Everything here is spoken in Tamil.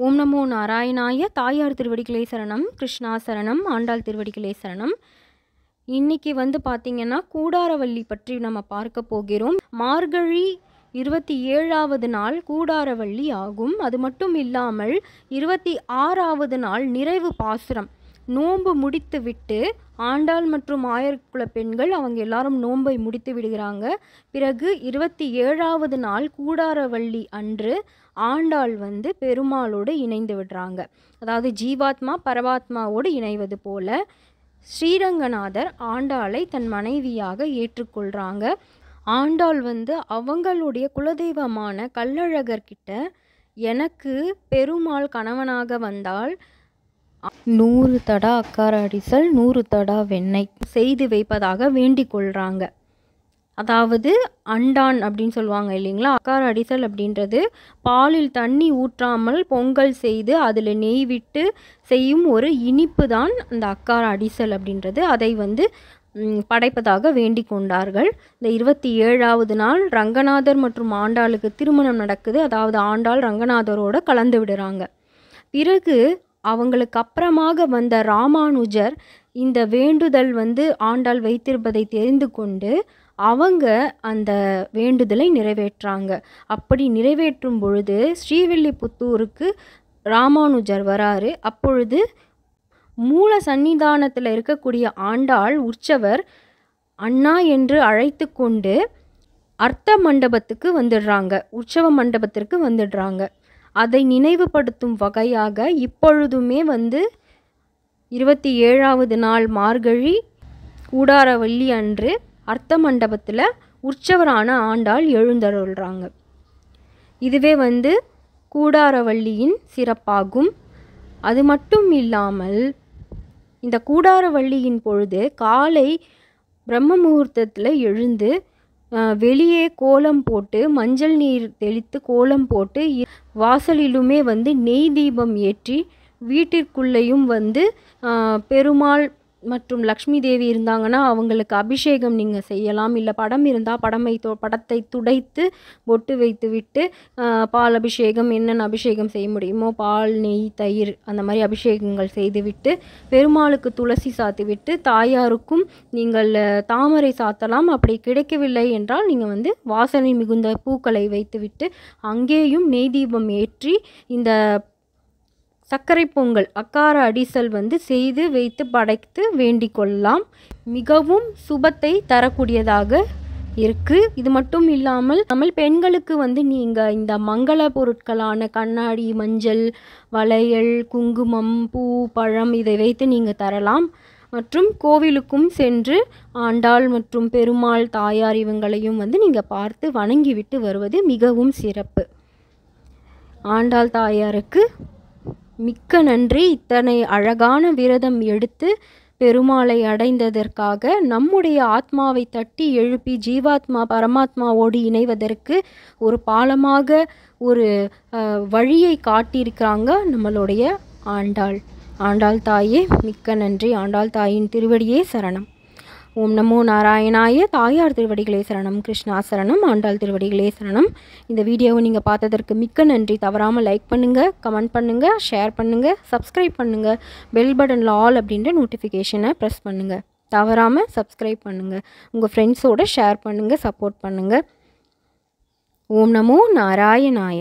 ஓம் நமோ நாராயணாய. தாயார் திருவடிகளே சரணம், கிருஷ்ணா சரணம், ஆண்டாள் திருவடிகளே சரணம். இன்னைக்கு பார்த்திங்கன்னா கூடாரவள்ளி பற்றி நம்ம பார்க்க போகிறோம். மார்கழி 27வது நாள் கூடாரவள்ளி ஆகும். அது மட்டும் இல்லாமல் 26வது நாள் நிறைவு பாசுரம். நோன்பு முடித்து விட்டு ஆண்டாள் மற்றும் ஆயர்குல பெண்கள் அவங்க எல்லாரும் நோன்பை முடித்து விடுகிறாங்க. பிறகு 27வது நாள் கூடாரவள்ளி அன்று ஆண்டாள் பெருமாளோடு இணைந்து விடுறாங்க. அதாவது ஜீவாத்மா பரமாத்மாவோடு இணைவது போல ஸ்ரீரங்கநாதர் ஆண்டாளை தன் மனைவியாக ஏற்றுக்கொள்கிறாங்க. ஆண்டாள் அவங்களுடைய குலதெய்வமான கள்ளழகர்கிட்ட எனக்கு பெருமாள் கணவனாக வந்தால் 100 தடா அக்கார அடிசல் 100 தடா வெண்ணெய் செய்து வைப்பதாக வேண்டிக் கொள்கிறாங்க. அதாவது அண்டான் அப்படின்னு சொல்லுவாங்க இல்லைங்களா. அக்கார அடிசல் அப்படின்றது பாலில் தண்ணி ஊற்றாமல் பொங்கல் செய்து அதில் நெய் விட்டு செய்யும் ஒரு இனிப்பு தான் அந்த அக்கார அடிசல் அப்படின்றது. அதை படைப்பதாக வேண்டிக் கொண்டார்கள். இந்த 27வது நாள் ரங்கநாதர் மற்றும் ஆண்டாளுக்கு திருமணம் நடக்குது. அதாவது ஆண்டாள் ரங்கநாதரோடு கலந்து விடுறாங்க. பிறகு அவங்களுக்கு அப்புறமாக வந்த ராமானுஜர் இந்த வேண்டுதல் ஆண்டாள் வைத்திருப்பதை தெரிந்து கொண்டு அவங்க அந்த வேண்டுதலை நிறைவேற்றாங்க. அப்படி நிறைவேற்றும் பொழுது ஸ்ரீவில்லிபுத்தூருக்கு ராமானுஜர் வராரு. அப்பொழுது மூல சன்னிதானத்தில் இருக்கக்கூடிய ஆண்டாள் உற்சவர் அண்ணா என்று அழைத்து கொண்டு அர்த்த மண்டபத்துக்கு வந்துடுறாங்க. உற்சவ மண்டபத்திற்கு வந்துடுறாங்க. அதை நினைவுபடுத்தும் வகையாக இப்பொழுதுமே 27வது நாள் மார்கழி கூடாரவள்ளி அன்று அர்த்த மண்டபத்தில் உற்சவரான ஆண்டாள் எழுந்தருள்றாங்க. இதுவே கூடாரவள்ளியின் சிறப்பாகும். அது மட்டும் இல்லாமல் இந்த கூடாரவள்ளியின் பொழுது காலை பிரம்ம முகூர்த்தத்தில் எழுந்து வெளியே கோலம் போட்டு மஞ்சள் நீர் தெளித்து கோலம் போட்டு வாசலிலுமே நெய் தீபம் ஏற்றி வீட்டிற்குள்ளேயும் பெருமாள் மற்றும் லக்ஷ்மி தேவி இருந்தாங்கன்னா அவங்களுக்கு அபிஷேகம் நீங்கள் செய்யலாம். இல்லை படம் இருந்தால் படத்தை துடைத்து பொட்டு வைத்து விட்டு பால் அபிஷேகம் என்னென்ன அபிஷேகம் செய்ய முடியுமோ பால் நெய் தயிர் அந்த மாதிரி அபிஷேகங்கள் செய்துவிட்டு பெருமாளுக்கு துளசி சாத்திவிட்டு தாயாருக்கும் நீங்கள் தாமரை சாத்தலாம். அப்படி கிடைக்கவில்லை என்றால் நீங்கள் வாசனை மிகுந்த பூக்களை வைத்துவிட்டு அங்கேயும் நெய் தீபம் ஏற்றி இந்த சர்க்கரை பொங்கல் அக்கார அடிசல் செய்து வைத்து படைத்து வேண்டிக் கொள்ளலாம். மிகவும் சுபத்தை தரக்கூடியதாக இருக்குது. இது மட்டும் இல்லாமல் பெண்களுக்கு நீங்கள் இந்த மங்கள பொருட்களான கண்ணாடி மஞ்சள் வளையல் குங்குமம் பூ பழம் இதை வைத்து நீங்கள் தரலாம். மற்றும் கோவிலுக்கும் சென்று ஆண்டாள் மற்றும் பெருமாள் தாயார் இவங்களையும் நீங்கள் பார்த்து வணங்கிவிட்டு வருவது மிகவும் சிறப்பு. ஆண்டாள் தாயாருக்கு மிக்க நன்றி. இத்தனை அழகான விரதம் எடுத்து பெருமாளை அடைந்ததற்காக நம்முடைய ஆத்மாவை தட்டி எழுப்பி ஜீவாத்மா பரமாத்மாவோடு இணைவதற்கு ஒரு பாலமாக ஒரு வழியை காட்டியிருக்கிறாங்க நம்மளுடைய ஆண்டாள். ஆண்டாள் தாயே மிக்க நன்றி. ஆண்டாள் தாயின் திருவடியே சரணம். ஓம் நமோ நாராயணாய. தாயார் திருவடிகளே சரணம், கிருஷ்ணா சரணம், ஆண்டாள் திருவடிகளே சரணம். இந்த வீடியோவை நீங்கள் பார்த்ததற்கு மிக்க நன்றி. தவறாமல் லைக் பண்ணுங்கள், கமெண்ட் பண்ணுங்கள், ஷேர் பண்ணுங்கள், சப்ஸ்கிரைப் பண்ணுங்கள். பெல் பட்டனில் ஆல் அப்படின்ற நோட்டிஃபிகேஷனை ப்ரெஸ் பண்ணுங்கள். தவறாமல் சப்ஸ்கிரைப் பண்ணுங்கள். உங்கள் ஃப்ரெண்ட்ஸோடு ஷேர் பண்ணுங்கள், சப்போர்ட் பண்ணுங்கள். ஓம் நமோ நாராயணாய.